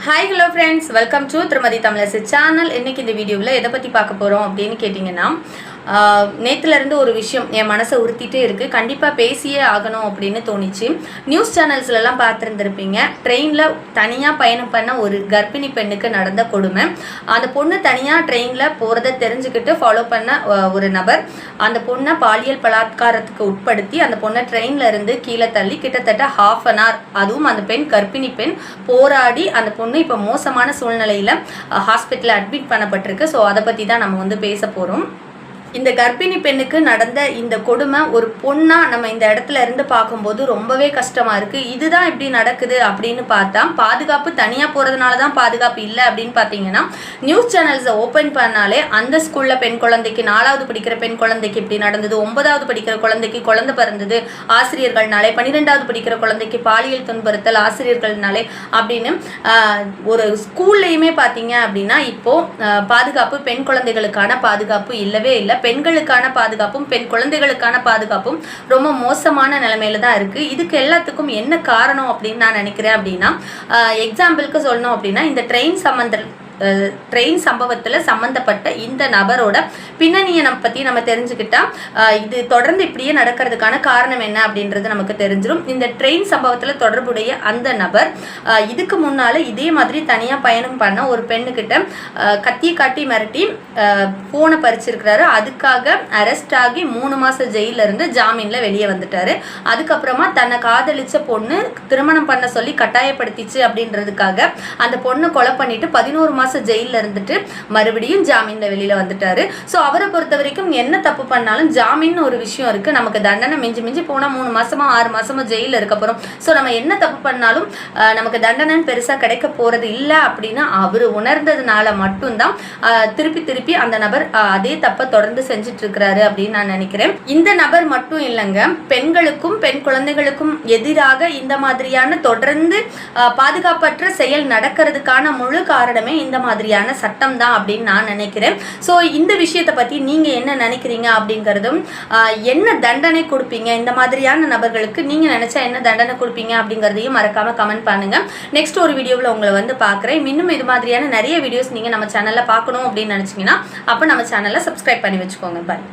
Hi hello friends, welcome to திருமதி Tamilarasi channel. இன்னைக்கு இந்த வீடியோவில் எதை பற்றி பார்க்க போகிறோம் அப்படின்னு கேட்டிங்கன்னா, நேற்றுலேருந்து ஒரு விஷயம் என் மனசை உறுத்திட்டே இருக்குது. கண்டிப்பாக பேசியே ஆகணும் அப்படின்னு தோணிச்சு. நியூஸ் சேனல்ஸ்லலாம் பார்த்துருந்துருப்பீங்க. ட்ரெயினில் தனியாக பயணம் பண்ண ஒரு கர்ப்பிணி பெண்ணுக்கு நடந்த கொடுமை. அந்த பொண்ணு தனியாக ட்ரெயினில் போகிறத தெரிஞ்சுக்கிட்டு ஃபாலோ பண்ண ஒரு நபர் அந்த பொண்ணை பாலியல் பலாத்காரத்துக்கு உட்படுத்தி அந்த பொண்ணை ட்ரெயினில் இருந்து கீழே தள்ளி கிட்டத்தட்ட ½ an hour, அதுவும் அந்த பெண் கர்ப்பிணி பெண் போராடி அந்த பொண்ணு இப்போ மோசமான சூழ்நிலையில் ஹாஸ்பிட்டலில் அட்மிட் பண்ணப்பட்டிருக்கு. ஸோ அதை பற்றி தான் நம்ம பேச போகிறோம். இந்த கர்ப்பிணி பெண்ணுக்கு நடந்த இந்த கொடுமை ஒரு பொண்ணா நம்ம இந்த இடத்துல இருந்து பார்க்கும்போது ரொம்பவே கஷ்டமா இருக்கு. இதுதான் இப்படி நடக்குது அப்படின்னு பார்த்தா, பாதுகாப்பு தனியா போறதுனால தான் பாதுகாப்பு இல்லை அப்படின்னு பார்த்தீங்கன்னா, நியூஸ் சேனல்ஸை ஓப்பன் பண்ணாலே அந்த ஸ்கூல்ல பெண் குழந்தைக்கு 4வது படிக்கிற பெண் குழந்தைக்கு இப்படி நடந்தது, 9வது படிக்கிற குழந்தைக்கு குழந்தை பிறந்தது ஆசிரியர்கள்னாலே, 12வது படிக்கிற குழந்தைக்கு பாலியல் துன்புறுத்தல் ஆசிரியர்கள்னாலே அப்படின்னு ஒரு ஸ்கூல்லையுமே பார்த்தீங்க அப்படின்னா இப்போ பாதுகாப்பு, பெண் குழந்தைகளுக்கான பாதுகாப்பு இல்லவே இல்லை. பெண்களுக்கான பாதுகாப்பும் பெண் குழந்தைகளுக்கான பாதுகாப்பும் ரொம்ப மோசமான நிலைமையில தான் இருக்கு. இதுக்கு எல்லாத்துக்கும் என்ன காரணம் அப்படின்னு நான் நினைக்கிறேன் அப்படின்னா, எக்ஸாம்பிளுக்கு சொல்லணும் அப்படின்னா, இந்த ட்ரெயின் சம்பவத்தில் சம்மந்தப்பட்ட இந்த நபரோட பின்னணியை பற்றி நம்ம தெரிஞ்சுக்கிட்டா இது தொடர்ந்து இப்படியே நடக்கிறதுக்கான காரணம் என்ன அப்படின்றது நமக்கு தெரிஞ்சிடும். இந்த ட்ரெயின் சம்பவத்தில் தொடர்புடைய அந்த நபர் இதுக்கு முன்னால் இதே மாதிரி தனியாக பயணம் பண்ண ஒரு பெண்ணுக்கிட்ட கத்தியை காட்டி மிரட்டி ஃபோனை பறிச்சிருக்கிறாரு. அதுக்காக அரெஸ்ட் ஆகி 3 மாதம் ஜெயிலிருந்து ஜாமீனில் வெளியே வந்துட்டாரு. அதுக்கப்புறமா தன்னை காதலிச்ச பொண்ணு திருமணம் பண்ண சொல்லி கட்டாயப்படுத்திச்சு அப்படின்றதுக்காக அந்த பொண்ணை கொலை பண்ணிட்டு 11 மாதம் ஜெயில இருந்துட்டு மறுபடியும் ஜாமீன்ல வெளியில வந்துட்டாரு. சோ அவரை பொறுத்த வரைக்கும் என்ன தப்பு பண்ணாலும் ஜாமீன் ஒரு விஷயம் இருக்கு. நமக்கு தண்டனை மிஞ்சி போனா 3 மாசமா 6 மாசமா ஜெயில இருக்க போறோம். சோ நம்ம என்ன தப்பு பண்ணாலும் நமக்கு தண்டனை பெருசா கிடைக்க போறது இல்ல அப்படின்னு அவரு உணர்ந்ததுனால மட்டும்தான் திருப்பி அந்த நபர் அதே தப்பை தொடர்ந்து செஞ்சுட்டு இருக்கிறாரு அப்படின்னு நான் நினைக்கிறேன். இந்த நபர் மட்டும் இல்லைங்க, பெண்களுக்கும் பெண் குழந்தைகளுக்கும் எதிராக இந்த மாதிரியான தொடர்ந்து பாதுகாப்பற்ற செயல் நடக்கிறதுக்கான முழு காரணமே இந்த மாதிரியான சட்டம் தான் அப்படின்னு நான் நினைக்கிறேன். ஸோ இந்த விஷயத்தை பற்றி நீங்கள் என்ன நினைக்கிறீங்க அப்படிங்கிறதும், என்ன தண்டனை கொடுப்பீங்க இந்த மாதிரியான நபர்களுக்கு, நீங்கள் நினச்சா என்ன தண்டனை கொடுப்பீங்க அப்படிங்கிறதையும் மறக்காமல் கமெண்ட் பண்ணுங்கள். நெக்ஸ்ட் ஒரு வீடியோவில் உங்களை பார்க்குறேன். இன்னும் இது மாதிரியான நிறைய வீடியோஸ் நீங்கள் நம்ம சேனலில் பார்க்கணும் அப்படின்னு நினச்சிங்கன்னா அப்போ நம்ம சேனலை சப்ஸ்கிரைப் பண்ணி வச்சுக்கோங்க. பாய்.